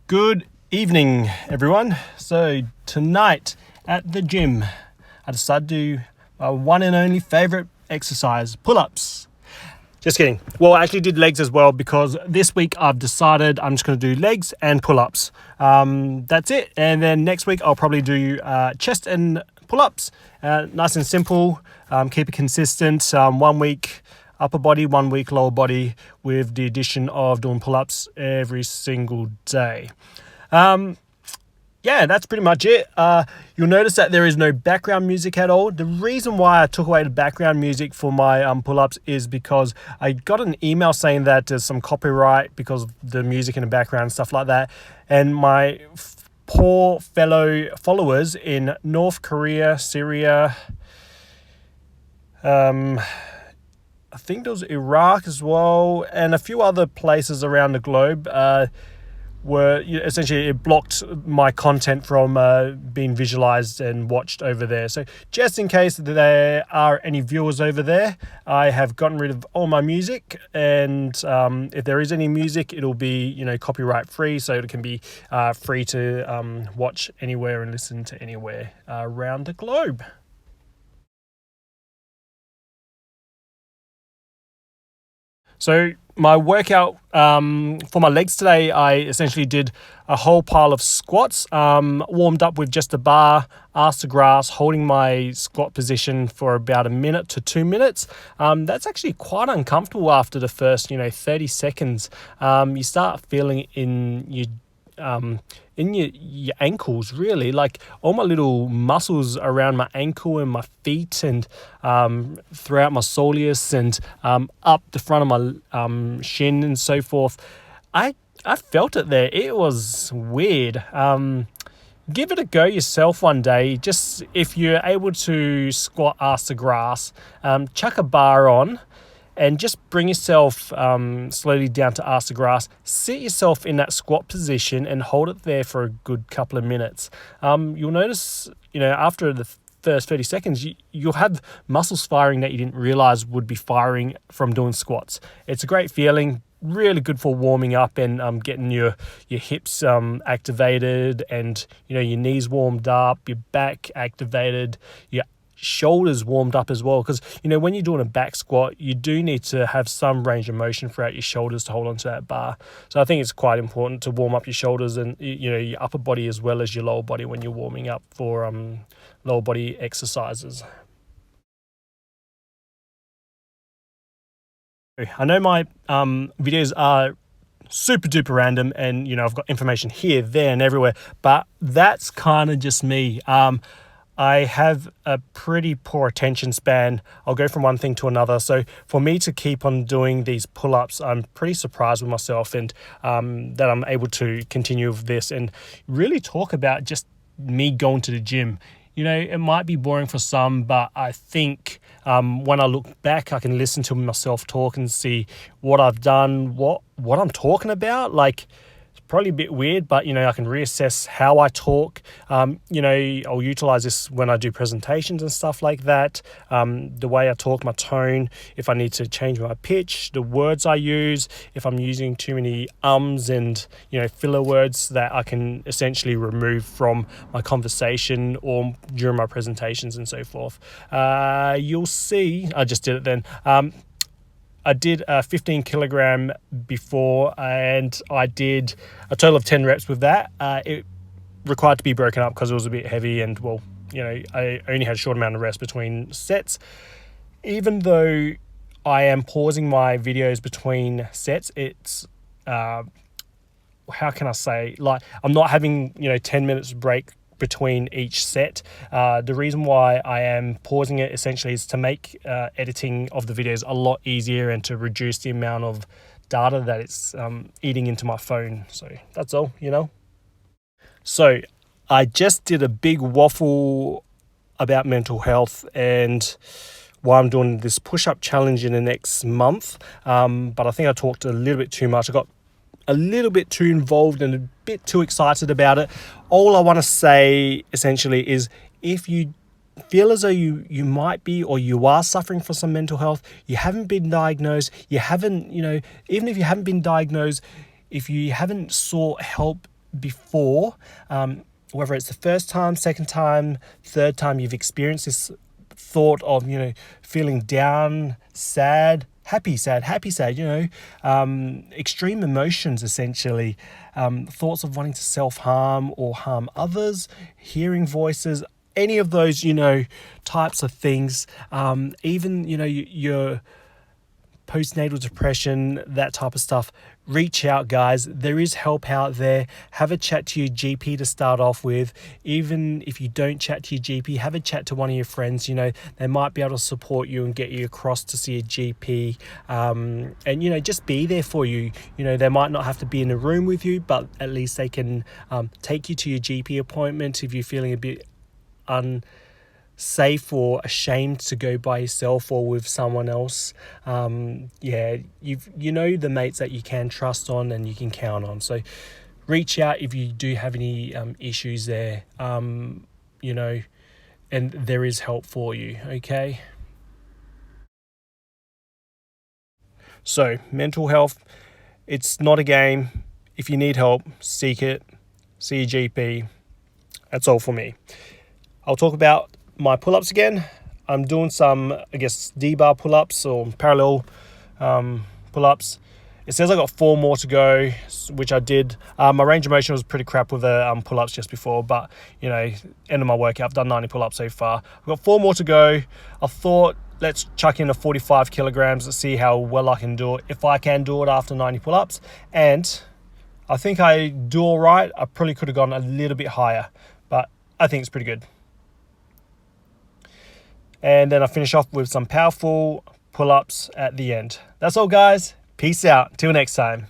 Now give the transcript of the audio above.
Good evening, everyone. So tonight at the gym, I decided to do my one and only favorite exercise, pull-ups. Just kidding. Well, I actually did legs as well because this week I've decided I'm just going to do legs and pull-ups. That's it. And then next week I'll probably do chest and pull-ups. Nice and simple. Keep it consistent. 1 week upper body, 1 week lower body, with the addition of doing pull-ups every single day. Yeah, that's pretty much it. You'll notice that there is no background music at all. The reason why I took away the background music for my pull-ups is because I got an email saying that there's some copyright because of the music in the background and stuff like that. And my poor fellow followers in North Korea, Syria, I think there was Iraq as well, and a few other places around the globe, essentially it blocked my content from being visualized and watched over there. So just in case there are any viewers over there, I have gotten rid of all my music, and if there is any music, it'll be copyright free, so it can be free to watch anywhere and listen to anywhere around the globe. So my workout for my legs today, I essentially did a whole pile of squats, warmed up with just a bar, ass to grass, holding my squat position for about 1 minute to 2 minutes. That's actually quite uncomfortable after the first 30 seconds. You start feeling in your ankles, really, like all my little muscles around my ankle and my feet, and throughout my soleus, and up the front of my shin and so forth. I felt it there. It was weird. Give it a go yourself one day. Just if you're able to squat ass to grass, chuck a bar on and just bring yourself slowly down to ass to grass. Sit yourself in that squat position and hold it there for a good couple of minutes. You'll notice, after the first 30 seconds, you'll have muscles firing that you didn't realize would be firing from doing squats. It's a great feeling, really good for warming up and getting your hips activated, and your knees warmed up, your back activated, your shoulders warmed up as well, because when you're doing a back squat, you do need to have some range of motion throughout your shoulders to hold onto that bar. So I think it's quite important to warm up your shoulders and your upper body as well as your lower body when you're warming up for lower body exercises. I know my videos are super duper random, and I've got information here, there, and everywhere, but that's kind of just me. I have a pretty poor attention span. I'll go from one thing to another. So for me to keep on doing these pull-ups, I'm pretty surprised with myself, and that I'm able to continue with this and really talk about just me going to the gym. It might be boring for some, but I think when I look back, I can listen to myself talk and see what I've done, what I'm talking about. Like, probably a bit weird, but I can reassess how I talk. I'll utilize this when I do presentations and stuff like that. The way I talk, my tone, if I need to change my pitch, the words I use, if I'm using too many and filler words that I can essentially remove from my conversation or during my presentations and so forth. You'll see, I just did it then. I did a 15 kilogram before, and I did a total of 10 reps with that. It required to be broken up because it was a bit heavy, and I only had a short amount of rest between sets. Even though I am pausing my videos between sets, it's how can I say, like, I'm not having 10 minutes break between each set. The reason why I am pausing it essentially is to make editing of the videos a lot easier and to reduce the amount of data that it's eating into my phone. So that's all, So I just did a big waffle about mental health and why I'm doing this push-up challenge in the next month. But I think I talked a little bit too much. I got a little bit too involved and a bit too excited about it. All I want to say essentially is, if you feel as though you might be, or you are suffering from some mental health, you haven't been diagnosed, you haven't, even if you haven't been diagnosed, if you haven't sought help before, whether it's the first time, second time, third time you've experienced this thought of, feeling down, sad, happy, sad, extreme emotions, essentially, thoughts of wanting to self-harm or harm others, hearing voices, any of those, types of things, even, your postnatal depression, that type of stuff, reach out, guys. There is help out there. Have a chat to your GP to start off with. Even if you don't chat to your GP, have a chat to one of your friends. They might be able to support you and get you across to see a GP, and just be there for you. They might not have to be in a room with you, but at least they can take you to your GP appointment if you're feeling a bit unsafe or ashamed to go by yourself or with someone else. The mates that you can trust on and you can count on. So reach out if you do have any issues there, and there is help for you, okay? So mental health, it's not a game. If you need help, seek it, see a GP. That's all for me. I'll talk about my pull-ups again. I'm doing some, D-bar pull-ups or parallel pull-ups. It says I got 4 more to go, which I did. My range of motion was pretty crap with the pull-ups just before, but end of my workout, I've done 90 pull-ups so far. I've got 4 more to go. I thought, let's chuck in a 45 kilograms to see how well I can do it, if I can do it after 90 pull-ups. And I think I do all right. I probably could have gone a little bit higher, but I think it's pretty good. And then I finish off with some powerful pull-ups at the end. That's all, guys. Peace out. Till next time.